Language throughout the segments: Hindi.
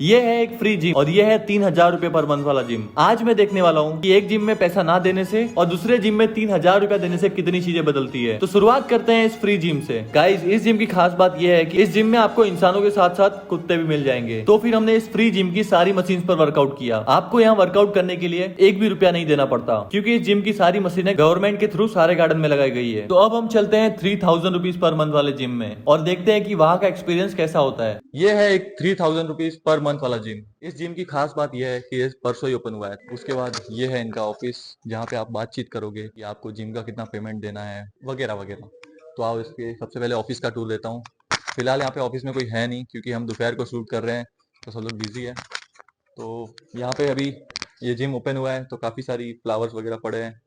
ये है एक फ्री जिम और ये है 3,000 रुपए पर मंथ वाला जिम। आज मैं देखने वाला हूँ कि एक जिम में पैसा ना देने से और दूसरे जिम में 3,000 रुपया देने से कितनी चीजें बदलती है। तो शुरुआत करते हैं इस फ्री जिम से। गाइस, इस जिम की खास बात यह है कि इस जिम में आपको इंसानों के साथ साथ कुत्ते भी मिल जाएंगे। तो फिर हमने इस फ्री जिम की सारी मशीन पर वर्कआउट किया। आपको यहाँ वर्कआउट करने के लिए एक भी रुपया नहीं देना पड़ता, क्योंकि इस जिम की सारी मशीनें गवर्नमेंट के थ्रू सारे गार्डन में लगाई गई है। तो अब हम चलते हैं 3,000 रुपीज पर मंथ वाले जिम में और देखते हैं कि वहाँ का एक्सपीरियंस कैसा होता है। ये है एक 3,000 रुपीज पर मंथ वाला जिम। इस जिम की खास बात यह है कि ये परसों ही ओपन हुआ है। उसके बाद ये है इनका ऑफिस, जहाँ पे आप बातचीत करोगे कि आपको जिम का कितना पेमेंट देना है वगैरह वगैरह। तो आओ इसके सबसे पहले ऑफिस का टूर लेता हूँ। फिलहाल यहाँ पे ऑफिस में कोई है नहीं, क्योंकि हम दोपहर को शूट कर रहे हैं तो सब लोग बिजी है। तो यहाँ पे अभी ये जिम ओपन हुआ है तो काफ़ी सारी फ्लावर्स वगैरह पड़े हैं।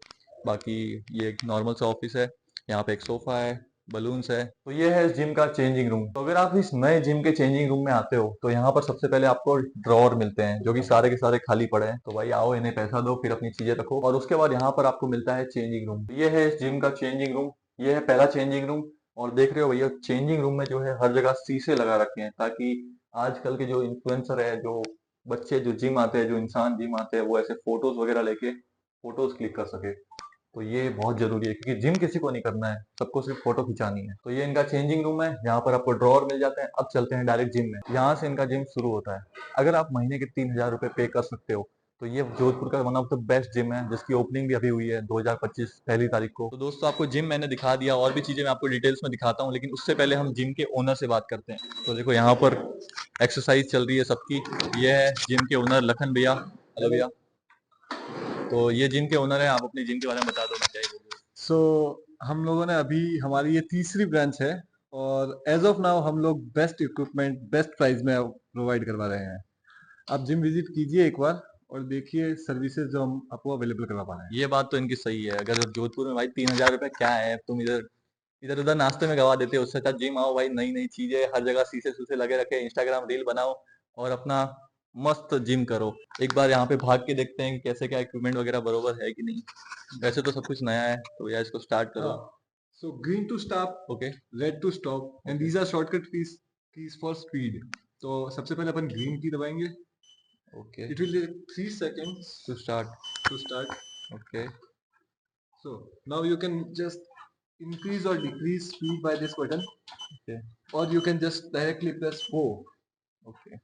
बाकी ये एक नॉर्मल सा ऑफिस है। यहाँ पे एक सोफा है, बलून्स है। तो ये है इस जिम का चेंजिंग रूम। तो अगर आप इस नए जिम के चेंजिंग रूम में आते हो तो यहाँ पर सबसे पहले आपको ड्रॉअर मिलते हैं, जो कि सारे के सारे खाली पड़े हैं। तो भाई आओ, इन्हें पैसा दो, फिर अपनी चीजें रखो, और उसके बाद यहाँ पर आपको मिलता है चेंजिंग रूम। ये है इस जिम का चेंजिंग रूम। ये है पहला चेंजिंग रूम। और देख रहे हो भैया, चेंजिंग रूम में जो है हर जगह शीशे लगा रखे हैं, ताकि आजकल के जो इन्फ्लुएंसर है, जो बच्चे जो जिम आते हैं, जो इंसान जिम आते हैं, वो ऐसे फोटोज वगैरह लेके फोटोज क्लिक कर सके। तो ये बहुत जरूरी है, क्योंकि जिम किसी को नहीं करना है, सबको सिर्फ फोटो खिंचानी है। तो ये इनका चेंजिंग रूम है, यहाँ पर आपको ड्रॉअर मिल जाते हैं। अब चलते हैं डायरेक्ट जिम में। यहाँ से इनका जिम शुरू होता है। अगर आप महीने के 3,000 रुपए पे कर सकते हो तो ये जोधपुर का one of the best gym है, जिसकी ओपनिंग भी अभी हुई है 2025 पहली तारीख को। तो दोस्तों, आपको जिम मैंने दिखा दिया, और भी चीजें मैं आपको डिटेल्स में दिखाता हूँ, लेकिन उससे पहले हम जिम के ओनर से बात करते हैं। तो देखो, यहाँ पर एक्सरसाइज चल रही है सबकी। ये है जिम के ओनर लखन भैया। हेलो भैया। तो ये जिम के ओनर है, आप अपनी जिम के बारे में बता दो, मैं क्या ही बोलूं। सो हम लोगों ने अभी हमारी ये तीसरी ब्रांच है, और एज ऑफ नाउ हम लोग बेस्ट इक्विपमेंट बेस्ट प्राइस में प्रोवाइड करवा रहे हैं। आप जिम विजिट कीजिए एक बार और देखिए सर्विसेज जो हम आपको अवेलेबल करवा पा रहे हैं। ये बात तो इनकी सही है। अगर जोधपुर में भाई 3,000 रुपए क्या है, तुम इधर इधर उधर नाश्ते में गवा देते हो। उससे अच्छा जिम आओ भाई, नई नई चीजें हर जगह, शीशे सूसे लगे रखे, इंस्टाग्राम रील बनाओ और अपना मस्त जिम करो। एक बार यहाँ पे भाग के देखते हैं कि कैसे क्या इक्विपमेंट वगैरह बरोबर है कि नहीं। वैसे तो सब कुछ नया है, तो भैया इसको स्टार्ट करो। हाँ, so green to stop, okay. Red to stop, and okay. These are shortcut keys for speed. तो सबसे पहले अपन ग्रीन की दबाएंगे। Okay. It will take 3 seconds to start. to start. Okay. So now you can just increase or decrease speed by this button, okay. or you can just directly press O. Okay.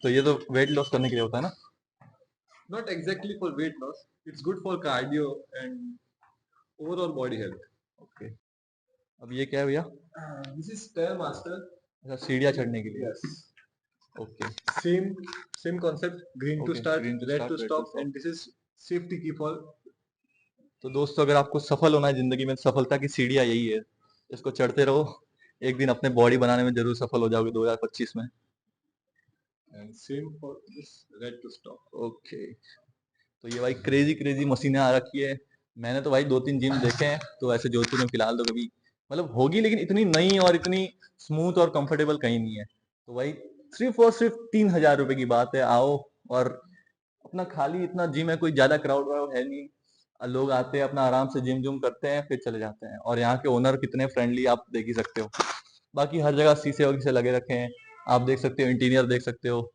तो ये तो वेट लॉस करने के लिए होता है ना? Not exactly for weight loss. It's good for cardio and overall body health. Okay. अब ये क्या है भैया? This is Stairmaster. अच्छा, सीढ़ियाँ चढ़ने के लिए। Yes. Okay. Same same concept. Green to okay, start, green to red start, to red to stop, stop. and this is safety key for. तो दोस्तों, अगर आपको सफल होना है जिंदगी में, सफलता की सीढ़ियाँ यही है। इसको चढ़ते रहो, एक दिन अपने बॉडी बनाने में जरूर सफल हो जाओगे 2025 में। And same for this red to stop. Okay. तो ये भाई क्रेजी क्रेजी मशीनें आ रखी है। मैंने तो भाई 2-3 जिम देखे हैं, तो ऐसे जोधपुर में फिलहाल तो कभी मतलब होगी, लेकिन इतनी नई और इतनी स्मूथ और कंफर्टेबल कहीं नहीं है। तो भाई सिर्फ और सिर्फ 3,000 रुपए की बात है। आओ, और अपना खाली इतना जिम है, कोई ज्यादा क्राउड व्राउड है नहीं। लोग आते हैं, अपना आराम से जिम जुम करते हैं, फिर चले जाते हैं। और यहाँ के ओनर कितने फ्रेंडली, आप देख ही सकते हो। बाकी हर जगह शीशे वगैरह लगे रखे हैं, आप देख सकते हो। इंटीरियर देख सकते हो,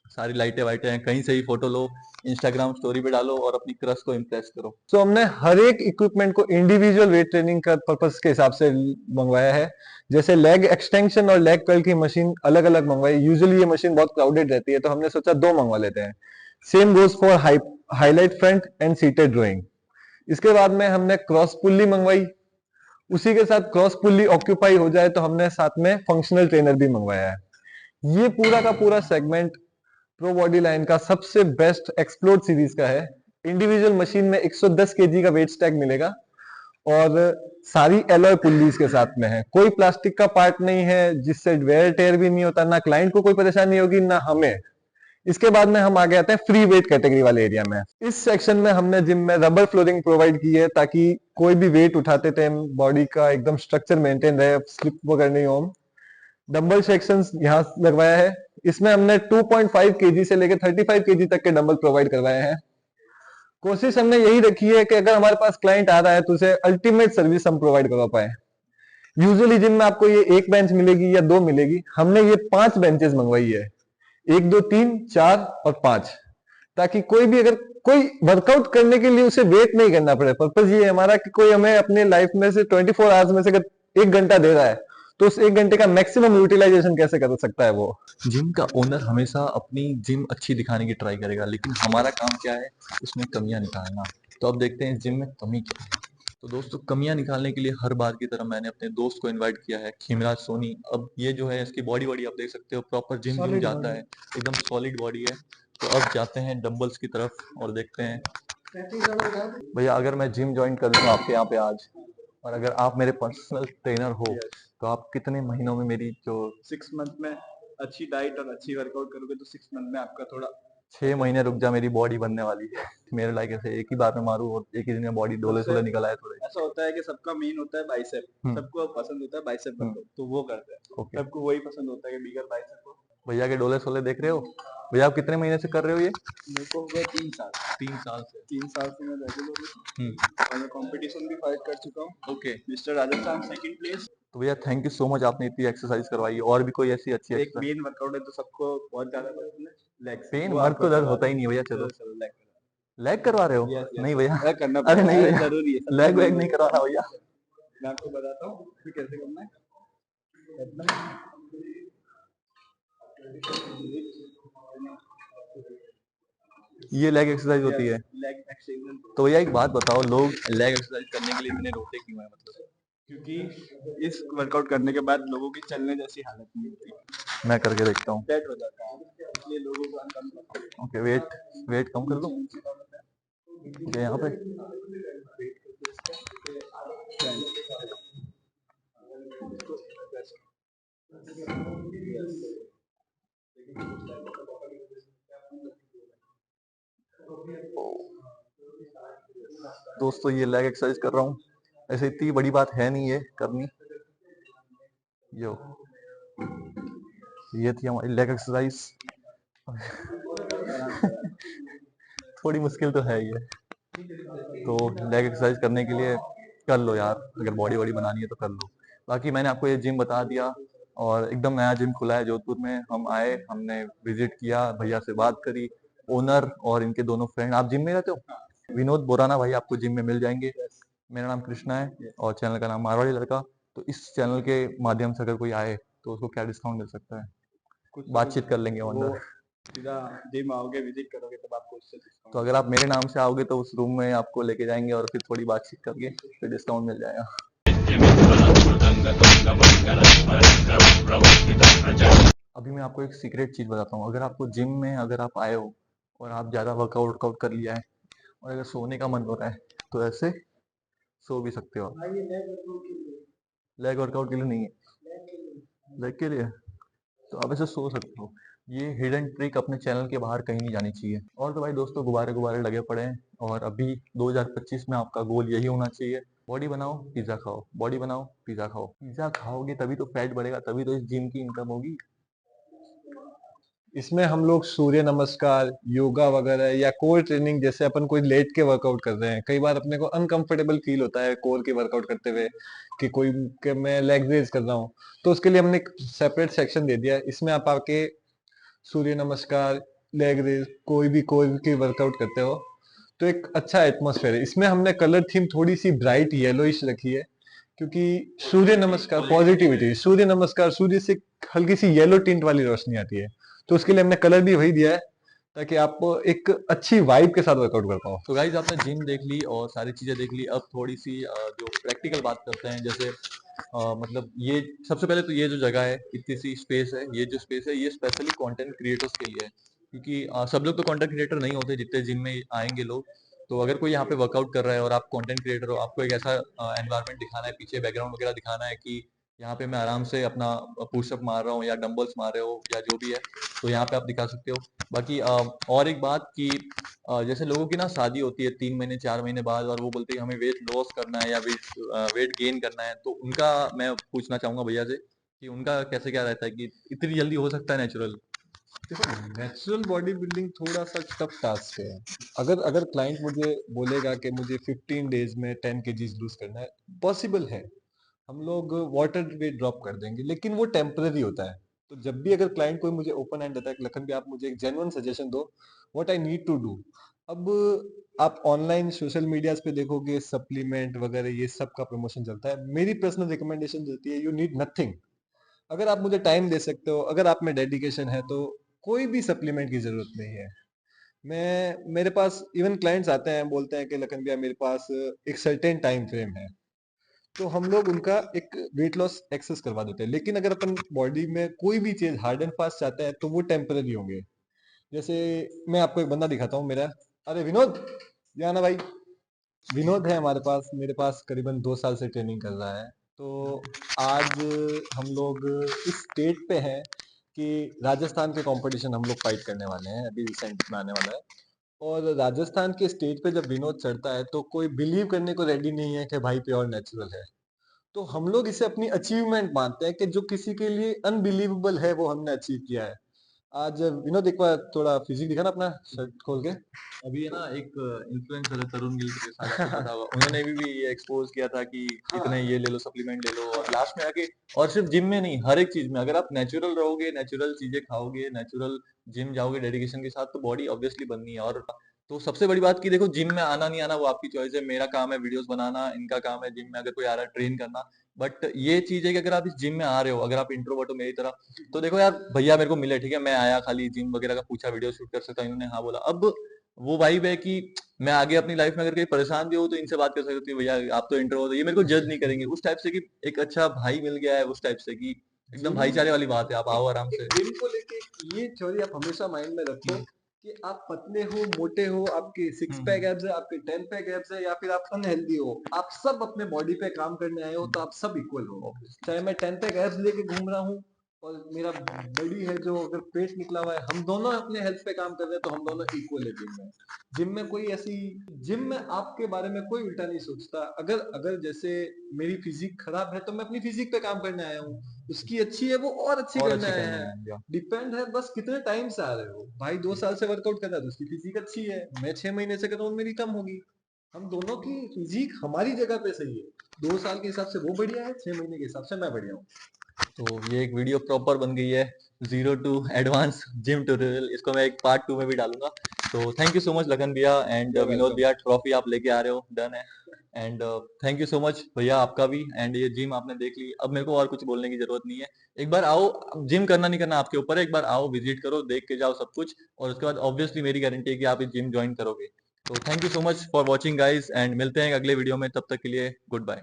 सारी लाइटें वाइटें हैं। कहीं से ही फोटो लो, इंस्टाग्राम स्टोरी पे डालो और अपनी क्रश को इम्प्रेस करो। तो हमने हर एक इक्विपमेंट को इंडिविजुअल वेट ट्रेनिंग का पर्पस के हिसाब से मंगवाया है। जैसे लेग एक्सटेंशन और लेग कर्ल की मशीन अलग अलग मंगवाई। यूजुअली ये मशीन बहुत क्राउडेड रहती है, तो हमने सोचा दो मंगवा लेते हैं। Same goes for highlight front end seated drawing. इसके बाद में हमने क्रॉस पुल्ली मंगवाई। उसी के साथ क्रॉस पुल्ली ऑक्यूपाई हो जाए तो हमने साथ में फंक्शनल ट्रेनर भी मंगवाया है। ये पूरा का पूरा सेगमेंट प्रो बॉडी लाइन का सबसे बेस्ट एक्सप्लोर सीरीज का है। इंडिविजुअल मशीन में 110 केजी का वेट स्टैक मिलेगा, और सारी एलॉय पुल्लीज के साथ में है। कोई प्लास्टिक का पार्ट नहीं है, जिससे वेयर टेयर भी नहीं होता। ना क्लाइंट को कोई परेशानी होगी, ना हमें। इसके बाद में हम आगे आते हैं फ्री वेट कैटेगरी वाले एरिया में। इस सेक्शन में हमने जिम में रबर फ्लोरिंग प्रोवाइड की है, ताकि कोई भी वेट उठाते थे बॉडी का एकदम स्ट्रक्चर मेंटेन रहे, स्लिप वगैरह नहीं हो। डंबल सेक्शन यहाँ लगवाया है। इसमें हमने 2.5 केजी से लेकर 35 केजी तक के डंबल प्रोवाइड करवाए हैं। कोशिश हमने यही रखी है कि अगर हमारे पास क्लाइंट आ रहा है तो उसे अल्टीमेट सर्विस हम प्रोवाइड करवा पाए। यूजुअली जिम में आपको ये एक बेंच मिलेगी या दो मिलेगी, हमने ये 5 बेंचेस मंगवाई है। 1 2 3 4 और 5, ताकि कोई भी अगर कोई वर्कआउट करने के लिए उसे वेट नहीं करना पड़े। पर्पज ये है हमारा कि कोई हमें अपने लाइफ में से 24 आवर्स में से अगर 1 घंटा दे रहा है तो उस 1 घंटे का मैक्सिमम यूटिलाइजेशन कैसे कर सकता है वो। जिम का ओनर हमेशा अपनी जिम अच्छी दिखाने की ट्राई करेगा, लेकिन हमारा काम क्या है, उसमें कमियां निकालना। तो अब देखते हैं इस जिम में कमी क्या है। तो दोस्तों, कमियां निकालने के लिए हर बार की तरह मैंने अपने दोस्त को इनवाइट किया है, खीमराज सोनी। अब ये जो है, इसकी बॉडी आप देख सकते हो, प्रॉपर जिम जिम सॉलिड जाता बॉडी है, एकदम सॉलिड बॉडी है। तो अब जाते हैं डंबल्स की तरफ और देखते हैं। भैया, अगर मैं जिम ज्वाइन कर लूँ आपके यहाँ पे आज, और अगर आप मेरे पर्सनल ट्रेनर हो, तो आप कितने महीनों में मेरी जो 6 मंथ में अच्छी डाइट और अच्छी वर्कआउट करोगे तो 6 मंथ में आपका थोड़ा 6 महीने रुक जा, मेरी बॉडी बनने वाली है। मेरे लाइक ऐसे एक ही बार में मारूं और एक ही दिन में बॉडी डोले सोले निकल आए थोड़े। ऐसा होता है कि सबका मेन होता है बाइसेप। सबको पसंद होता है बाइसेप वर्कआउट, तो वो करते हैं। ओके, सबको वही पसंद होता है कि बिगर बाइसेप हो। भैया के डोले सोले देख रहे हो। भैया, आप कितने महीने से कर रहे हो ये? मेरे को हो गया 3 साल। 3 साल से। 3 साल से मैं रेगुलर हम्म। और मैं कंपटीशन भी फाइट कर चुका हूँ। Okay, mister Rajasthan second place. तो भैया थैंक यू सो मच, आपने इतनी एक्सरसाइज करवाई। और भी कोई ऐसी अच्छी एक एक्सरसाइज? मेन वर्कआउट है तो सबको बहुत ज्यादा पसंद है, लेग। पेन मर्द को दर्द होता ही नहीं भैया। चलो, चलो लेग। लेग करवा रहे हो? यस यस, नहीं भैया, करना अरे नहीं पड़ेगा, भैया, जरूरी है। लेग वेग नहीं करवाना भैया। मैं आपको बताता हूँ कि कैसे करना है। ये लेग एक्सरसाइज होती है? Leg extension. तो भैया एक बात बताओ, लोग लेग एक्सरसाइज करने के लिए इतने रोते क्यों है, मतलब? क्योंकि इस वर्कआउट करने के बाद लोगों की चलने जैसी हालत नहीं होती, मैं करके देखता हूँ। डेड हो जाता है, इसलिए लोगों को अनकंफर्टेबल। ओके, वेट वेट कम कर दूं? ओके, यहाँ पे। दोस्तों, ये लेग एक्सरसाइज कर रहा हूँ। ऐसे इतनी बड़ी बात है नहीं ये करनी। यो, ये थी हमारी लेग एक्सरसाइज। थोड़ी मुश्किल तो है ये। तो लेग एक्सरसाइज करने के लिए कर लो यार, अगर बॉडी वॉडी बनानी है तो कर लो। बाकी मैंने आपको ये जिम बता दिया, और एकदम नया जिम खुला है जोधपुर में। हम आए, हमने विजिट किया, भैया से बात करी, ओनर और इनके दोनों फ्रेंड। आप जिम में रहते हो? विनोद बोराना भाई आपको जिम में मिल जाएंगे। मेरा नाम कृष्णा है और चैनल का नाम मारवाड़ी लड़का। तो इस चैनल के माध्यम से अगर कोई आए तो उसको क्या डिस्काउंट मिल सकता है? कुछ बातचीत कर लेंगे वो ओनर। सीधा जिम आओगे, विजिट करोगे तब आपको उससे discount तो अगर आप मेरे नाम से आओगे तो उस रूम में आपको लेके जाएंगे और फिर थोड़ी बातचीत करके फिर डिस्काउंट मिल जाएगा। अभी मैं आपको एक सीक्रेट चीज बताता हूँ। अगर आपको जिम में अगर आप आए हो और आप ज्यादा वर्कआउट कर लिया है और अगर सोने का मन हो रहा है तो ऐसे सो भी सकते हो आप। लेग वर्कआउट के लिए नहीं है, लेग के लिए तो आप ऐसे सो सकते हो। ये हिडन ट्रिक अपने चैनल के बाहर कहीं नहीं जानी चाहिए। और तो भाई दोस्तों, गुब्बारे गुब्बारे लगे पड़े हैं और अभी 2025 में आपका गोल यही होना चाहिए, बॉडी बनाओ पिज्जा खाओ, बॉडी बनाओ पिज्जा खाओ। पिज्जा खाओगे तभी तो फैट बढ़ेगा, तभी तो इस जिम की इनकम होगी। इसमें हम लोग सूर्य नमस्कार, योगा वगैरह या कोर ट्रेनिंग, जैसे अपन कोई लेट के वर्कआउट कर रहे हैं, कई बार अपने को अनकंफर्टेबल फील होता है कोर के वर्कआउट करते हुए कि कोई कि मैं लेग रेज कर रहा हूँ, तो उसके लिए हमने एक सेपरेट सेक्शन दे दिया है। इसमें आप आके सूर्य नमस्कार, लेग रेज, कोई भी वर्कआउट करते हो तो एक अच्छा एटमोसफेयर है। इसमें हमने कलर थीम थोड़ी सी ब्राइट येलोइश रखी है, क्योंकि सूर्य नमस्कार पॉजिटिविटी, सूर्य नमस्कार, सूर्य से हल्की सी येलो टिंट वाली रोशनी आती है, तो उसके लिए हमने कलर भी वही दिया है ताकि आप एक अच्छी वाइब के साथ वर्कआउट कर पाओ। तो गाइज, आपने जिम देख ली और सारी चीजें देख ली। अब थोड़ी सी जो प्रैक्टिकल बात करते हैं। जैसे मतलब ये सबसे पहले तो ये जो जगह है, इतनी सी स्पेस है, ये जो स्पेस है ये स्पेशली कंटेंट क्रिएटर्स के लिए है। क्योंकि सब लोग तो कंटेंट क्रिएटर नहीं होते जितने जिम में आएंगे लोग। तो अगर कोई यहाँ पे वर्कआउट कर रहा है और आप कंटेंट क्रिएटर हो, आपको एक ऐसा एनवायरनमेंट दिखाना है, पीछे बैकग्राउंड वगैरह दिखाना है कि यहाँ पे मैं आराम से अपना पुशअप मार रहा हूँ या डंबल्स मार रहे हो या जो भी है, तो यहाँ पे आप दिखा सकते हो। बाकी और एक बात कि जैसे लोगों की ना शादी होती है 3 महीने 4 महीने बाद, और वो बोलते हैं हमें वेट लॉस करना है या वेट गेन करना है, तो उनका मैं पूछना चाहूंगा भैया से कि उनका कैसे क्या रहता है कि इतनी जल्दी हो सकता है नेचुरल? देखो, नेचुरल बॉडी बिल्डिंग थोड़ा सा टफ टास्क है। अगर अगर क्लाइंट मुझे बोलेगा कि मुझे 15 डेज में 10 केजीज लूज करना है, पॉसिबल है। हम लोग वाटर वेट ड्रॉप कर देंगे, लेकिन वो टेम्पररी होता है। तो जब भी अगर क्लाइंट कोई मुझे ओपन एंड देता है कि लखन भी आप मुझे एक जेन्युइन सजेशन दो what I need to do. अब आप ऑनलाइन सोशल मीडियाज पे देखोगे सप्लीमेंट वगैरह ये सब का प्रमोशन चलता है, मेरी पर्सनल रिकमेंडेशन रहती है यू नीड नथिंग। अगर आप मुझे टाइम दे सकते हो, अगर आप में डेडिकेशन है, तो कोई भी सप्लीमेंट की जरूरत नहीं है। मैं मेरे पास इवन क्लाइंट्स आते हैं बोलते हैं कि लखन भैया मेरे पास एक सर्टेन टाइम फ्रेम है, तो हम लोग उनका एक वेट लॉस एक्सेस करवा देते हैं। लेकिन अगर अपन बॉडी में कोई भी चीज हार्ड एंड फास्ट चाहते हैं तो वो टेम्पररी होंगे। जैसे मैं आपको एक बंदा दिखाता हूँ मेरा, अरे विनोद, यहाँ ना भाई। विनोद है हमारे पास, मेरे पास करीबन 2 साल से ट्रेनिंग कर रहा है। तो आज हम लोग इस स्टेट पे हैं कि राजस्थान के कंपटीशन हम लोग फाइट करने वाले हैं, अभी रिसेंट में आने वाला है। और राजस्थान के स्टेज पे जब विनोद चढ़ता है तो कोई बिलीव करने को रेडी नहीं है कि भाई प्योर नेचुरल है। तो हम लोग इसे अपनी अचीवमेंट मानते हैं कि जो किसी के लिए अनबिलीवेबल है वो हमने अचीव किया है। आज विनोद एक बार थोड़ा फिजिक दिखा ना अपना शर्ट खोल के। अभी है ना एक इन्फ्लुएंसर है तरुण गिल के साथ, आपको पता होगा, उन्होंने भी ये एक्सपोज किया था कि इतने ये ले लो, सप्लीमेंट ले लो, और लास्ट में आके, और सिर्फ जिम में नहीं, हर एक चीज में अगर आप नेचुरल रहोगे, नेचुरल चीजें खाओगे, नेचुरल जिम जाओगे डेडिकेशन के साथ, तो बॉडी ऑब्वियसली बननी है। और तो सबसे बड़ी बात की देखो, जिम में आना नहीं आना वो आपकी चॉइस है, मेरा काम है वीडियोस बनाना, इनका काम है जिम में अगर कोई आ रहा है ट्रेन करना। बट ये चीज है कि अगर आप इस जिम में आ रहे हो, अगर आप इंट्रोवर्ट हो मेरी तरह, तो देखो यार, भैया मेरे को मिले, ठीक है, मैं आया खाली जिम वगैरह का पूछा, वीडियो शूट कर सकता हूँ, इन्होंने हाँ बोला। अब वो वाइब है कि मैं आगे अपनी लाइफ में अगर कहीं परेशान भी हूँ तो इनसे बात कर सकती हूँ, भैया आप तो इंट्रोवर्ट हो, ये मेरे को जज नहीं करेंगे, उस टाइप से कि एक अच्छा भाई मिल गया है, उस टाइप से कि एकदम जिम भाईचारे वाली बात है, आप आओ आराम से। जिम को लेके ये थ्योरी आप हमेशा माइंड में रखो कि आप पतले हो, मोटे हो, आपके सिक्स पैक एब्स है, आपके 10 पैक एब्स है, या फिर आप अनहेल्दी हो, आप सब अपने बॉडी पे काम करने आए हो, तो आप सब इक्वल हो। चाहे मैं 10 पैक एब्स लेके घूम रहा हूँ और मेरा बॉडी है जो अगर पेट निकला हुआ है, हम दोनों अपने हेल्थ पे काम कर रहे हैं, तो हम दोनों इक्वल है जिम में। जिम में कोई ऐसी, जिम में आपके बारे में कोई उल्टा नहीं सोचता। अगर अगर जैसे मेरी फिजिक खराब है तो मैं अपनी फिजिक पे काम करने आया हूँ, उसकी अच्छी है वो और अच्छी और करने अच्छी आया करना है। है या डिपेंड है बस कितने टाइम से आ रहे हो। भाई 2 साल से वर्कआउट कर रहा है तो उसकी फिजिक अच्छी है, मैं 6 महीने से कर रहा हूँ मेरी कम होगी। हम दोनों की फिजिक हमारी जगह पे सही है, 2 साल के हिसाब से वो बढ़िया है, 6 महीने के हिसाब से मैं बढ़िया हूँ। तो ये एक वीडियो प्रॉपर बन गई है, zero to advance gym tutorial, इसको मैं एक पार्ट 2 में भी डालूंगा। तो thank you so much Lakhan भैया एंड You're विनोद welcome. भैया, ट्रॉफी आप लेके आ रहे हो, डन है। And thank you so much भैया आपका भी। एंड ये जिम आपने देख ली, अब मेरे को और कुछ बोलने की जरूरत नहीं है। एक बार आओ, जिम करना नहीं करना आपके ऊपर है, एक बार आओ, विजिट करो, देख के जाओ सब कुछ, और उसके बाद ऑब्वियसली मेरी गारंटी है कि आप इस जिम ज्वाइन करोगे। तो thank you so much for watching guys, and मिलते हैं अगले वीडियो में, तब तक के लिए गुड बाय।